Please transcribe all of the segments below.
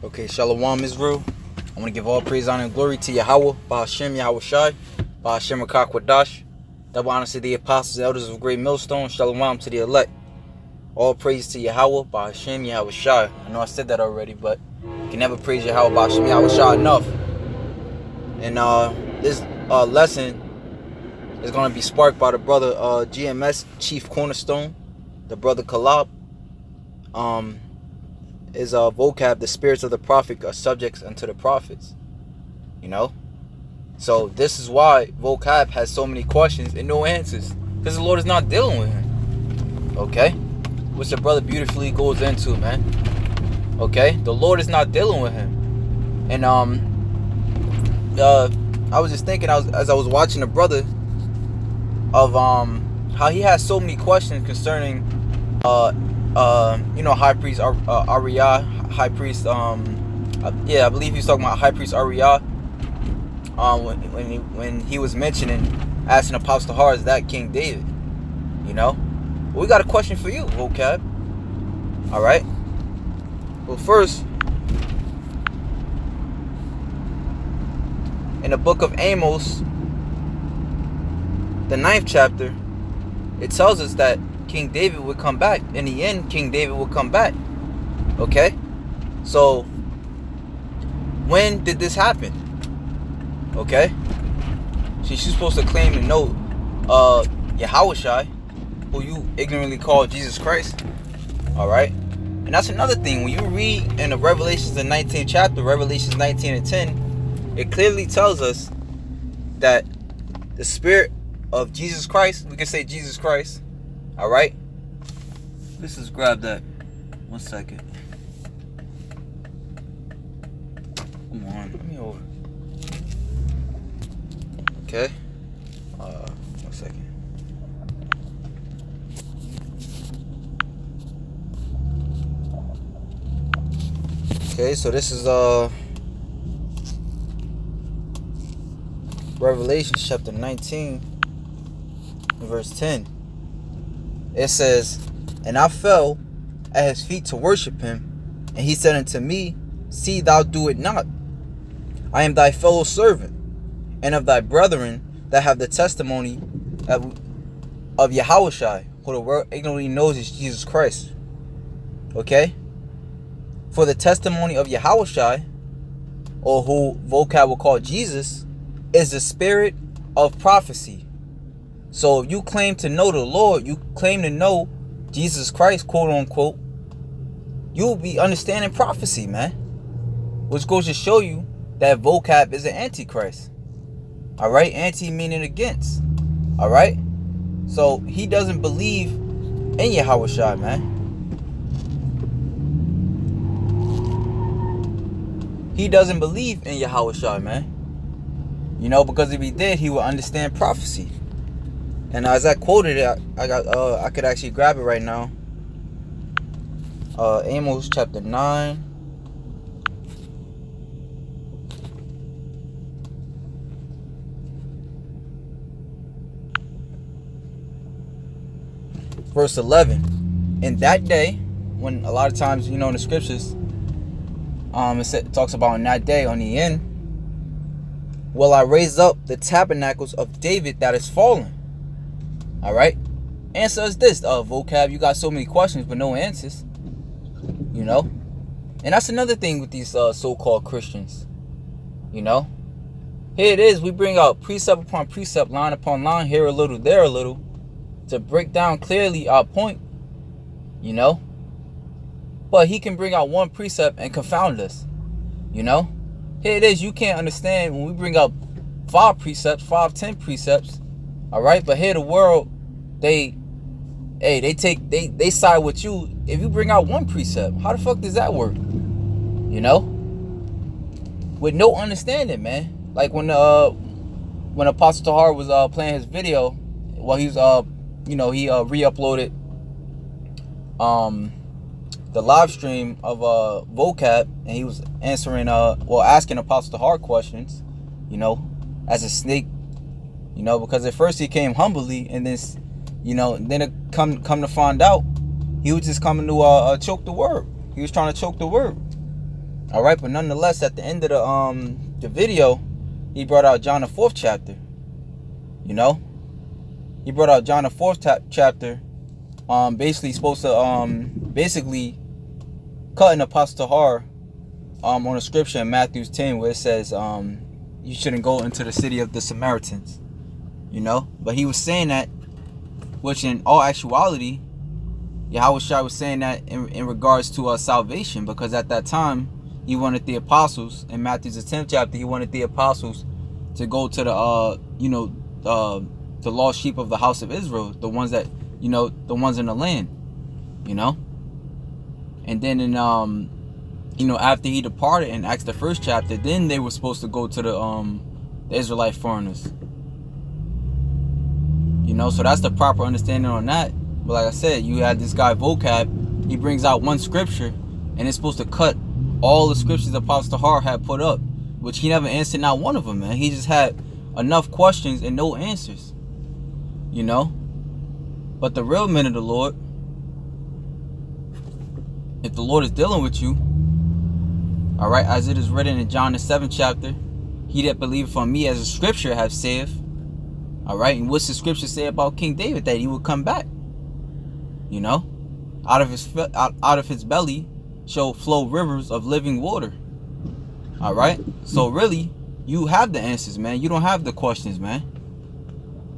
Okay, Shalom Israel. I want to give all praise, honor, and glory to Yahweh, Ba'ashem, Yahweh Shai, Ba'ashem Rakakwadash. Double honor to the apostles and elders of Great Millstone. Shalom to the elect. All praise to Yahweh, Ba'ashem, Yahweh Shai. I know I said that already, but you can never praise Yahweh, Ba'ashem, Yahweh Shai enough. And this lesson is going to be sparked by the brother GMS, Chief Cornerstone, the brother Kalab. Is vocab, the spirits of the prophet are subjects unto the prophets. You know? So this is why vocab has so many questions and no answers. Because the Lord is not dealing with him. Okay? Which the brother beautifully goes into, man. Okay? The Lord is not dealing with him. And I was just thinking as I was watching the brother of how he has so many questions concerning High Priest Ariah, High Priest, I believe he's talking about High Priest Ariah. When he was asking Apostle Har, is that King David? You know, well, we got a question for you, vocab. All right. Well, first, in the book of Amos, the 9th chapter, it tells us that King David would come back. In the end, King David would come back. Okay? So, when did this happen? Okay? Since you're supposed to claim to know Yahushai, who you ignorantly call Jesus Christ. Alright? And that's another thing. When you read in the Revelations, the 19th chapter, Revelations 19 and 10, it clearly tells us that the spirit of Jesus Christ, we can say Jesus Christ, alright? Let's just grab that. 1 second. Come on, let me over. Okay. 1 second. Okay, so this is Revelation chapter 19, verse 10. It says, "And I fell at his feet to worship him. And he said unto me, See thou do it not. I am thy fellow servant, and of thy brethren that have the testimony of Yahushai, who the world ignorantly knows is Jesus Christ." Okay? For the testimony of Yahushai, or who vocab will call Jesus, is the spirit of prophecy. So if you claim to know the Lord, you claim to know Jesus Christ, quote unquote, you'll be understanding prophecy, man. Which goes to show you that vocab is an antichrist. Alright? Anti meaning against. Alright? So he doesn't believe in Yahushua, man. He doesn't believe in Yahushua, man. You know, because if he did, he would understand prophecy. And as I quoted it, I could actually grab it right now. Amos chapter 9. Verse 11. In that day, when a lot of times, in the scriptures, it talks about in that day, on the end, will I raise up the tabernacles of David that is fallen. Alright? Answer is this, vocab. You got so many questions but no answers. You know? And that's another thing with these so-called Christians. You know? Here it is. We bring out precept upon precept, line upon line, here a little, there a little, to break down clearly our point. You know? But he can bring out one precept and confound us. You know? Here it is. You can't understand when we bring out 5 precepts, 10 precepts. All right, but here the world, they side with you. If you bring out one precept, how the fuck does that work? You know, with no understanding, man. Like when Apostle Tahar was playing his video, while he was he re-uploaded the live stream of vocab, and he was answering asking Apostle Tahar questions, as a snake. Because at first he came humbly, and then, then it come to find out, he was just coming to choke the word. He was trying to choke the word. All right, but nonetheless, at the end of the video, he brought out John the 4th chapter. You know, he brought out John the 4th chapter. Basically supposed to basically cut an apostle Tahar on a scripture in Matthew 10 where it says you shouldn't go into the city of the Samaritans. You know, but he was saying that, which in all actuality, Yahweh Shai was saying that in regards to salvation, because at that time he wanted the apostles in Matthew's 10th chapter. He wanted the apostles to go to the lost sheep of the house of Israel, the ones that the ones in the land, and then in after he departed in Acts the 1st chapter, then they were supposed to go to the Israelite foreigners. So that's the proper understanding on that. But like I said, you had this guy VOCAB. He brings out one scripture, and it's supposed to cut all the scriptures Apostle Tahar had put up, which he never answered not one of them, man. He just had enough questions and no answers. But the real men of the Lord, if the Lord is dealing with you, all right, as it is written in John the 7th chapter, he that believeth on me, as the scripture have saith. All right, and what's the scripture say about King David? That he would come back. Out of his belly shall flow rivers of living water. All right, so really, you have the answers, man. You don't have the questions, man.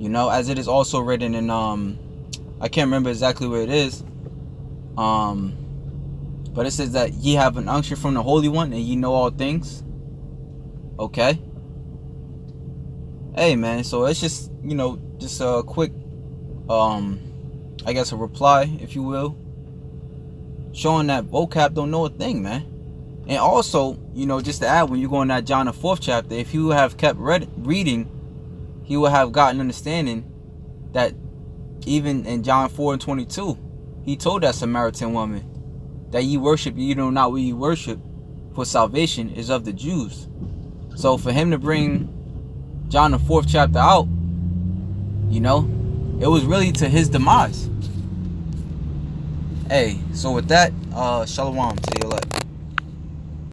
As it is also written in I can't remember exactly where it is. But it says that ye have an unction from the Holy One, and ye know all things. Okay. Hey, man. So it's just just a quick I guess a reply, if you will, showing that VOCAB don't know a thing, man. And also, just to add, when you go in that John the 4th chapter, if you have kept reading, he would have gotten understanding that even in John 4:22, he told that Samaritan woman that ye worship, you know not what ye worship, for salvation is of the Jews. So for him to bring John the 4th chapter out, it was really to his demise. Hey, so with that, shalom to your elect.